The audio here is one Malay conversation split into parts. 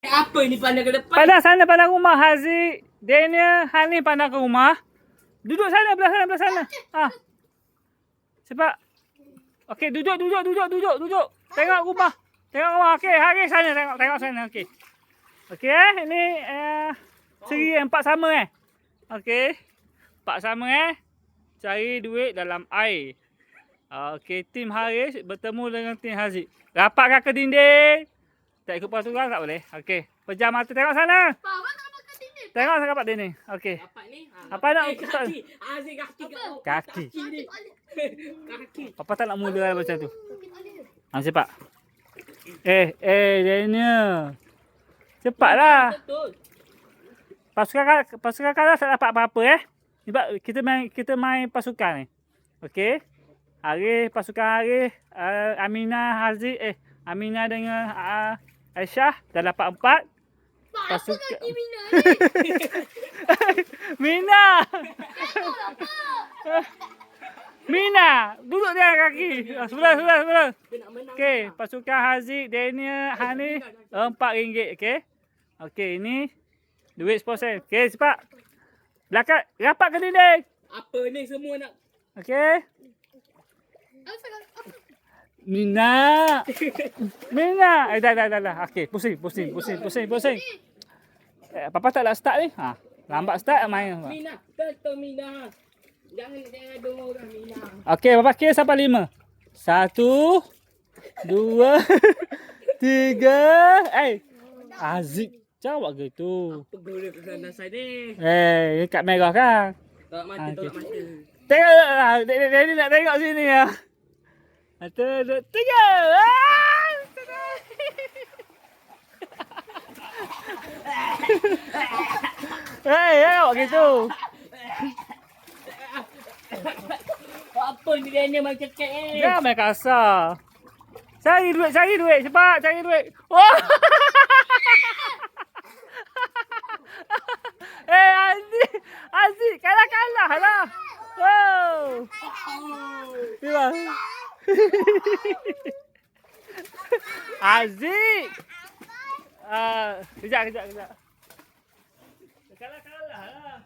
Apa ni pandang ke depan? Pandang sana, pandang rumah Haziq. Daniel, Hani pandang ke rumah. Duduk sana, belah sana. Ha. Cepat. Okey, duduk. Tengok rumah. Okey, Haris sana, tengok sana. Okey. Okey, ini seri 4 sama Okey. 4 sama Cari duit dalam air. Okey, tim Haris bertemu dengan tim Haziq. Rapatkan ke dinding. Tak ikut peraturan tak boleh. Okey, pejam mata tengok sana. Tengok saya rapat dinding. Okey. Rapat ni. Apa nak kaki? Aziz kaki kau. Kaki. Kaki. Apa tak nak mula macam tu? Cepat. Daniel. Cepatlah. Betul. Pasukan kalah tak dapat apa-apa Sebab kita main pasukan ni. Okey. Pasukan Haris, Aminah, Haziq, Aminah dengan Aisyah dah dapat 4. Pasukan Mina ni. Mina. Mina, duduk dia kaki. Sebelah. Okey, pasukan Haziq, Daniel, Hani RM4. Okey, ini duit sponsor. Okey, cepat. Belakang, rapat ke dinding. Apa ni semua nak? Okey. Mina. Dah. Okey, pusing. Papa tak nak start ni. Lambat start main. Mina, betul Mina. Jangan ada orang Mina. Okey, Papa kira sampai 5. 1 2 3. Aziz, jawab gitu. Apa guna keganasan ni? Kat merah kan? Tolak mata, tolak mata. Tengoklah, Daddy nak tengok sini ya. 1 2 3. Tengok gitu. Apa ni Daniel macam cekek ni? Jangan main kasar. Cari duit. Cepat, cari duit. Wah! Aziz, kalah lah. Wow. Tiba. Aziz. Kejap. Kalah lah.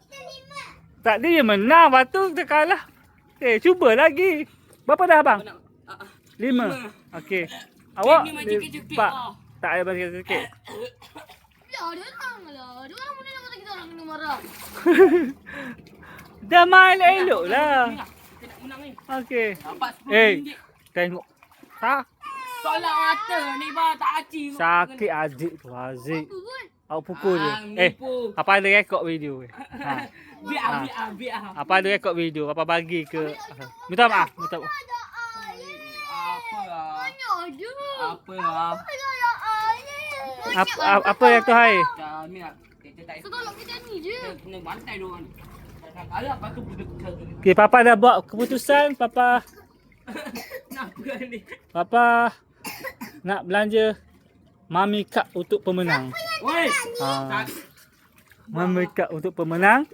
Tak dia menang, lepas tu kita kalah. Cuba lagi. Berapa dah abang? 5. Okey. Awak Ni macam cekik-cekik 4. lah. Tak ada macam sikit. Ya, dia orang lah. Dia orang boleh kata kita orang kena marah. Dah main elok lah. Kita nak menang ni. Okey. Dapat RM10. Tengok. Tolak mata ni bah, tak aci. Sakit Aziz tu. Aziz. Tu pun. Awak pukul dia. nipu. Apa ada rekod video? Biar. Apa ada rekod video? Apa bagi ke? Minta maaf. Apa lah? Banyak je. Apa lah? Apa yang tu hai? Kami nak. Kita tak Kau tolak kita ni je. kena bantai diorang ni. Kalau apa tu budak Okey, Papa dah buat keputusan. Papa kenapa ni? nak belanja Mami Cup untuk pemenang. Woi. Mami Cup untuk pemenang.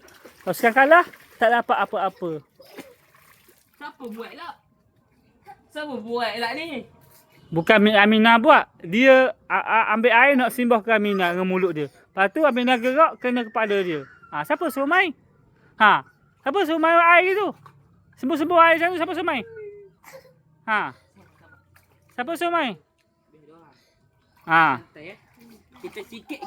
Pasukan kalah tak dapat apa-apa. Siapa buat lah ni? Bukan Aminah buat. Dia ambil air nak simbah ke Aminah dengan mulut dia. Lepas tu Aminah gerak kena kepala dia. Siapa suruh main? Siapa suruh main air tu? Sembuh-sembuh air macam tu siapa suruh main? Siapa suruh main? Kita sikit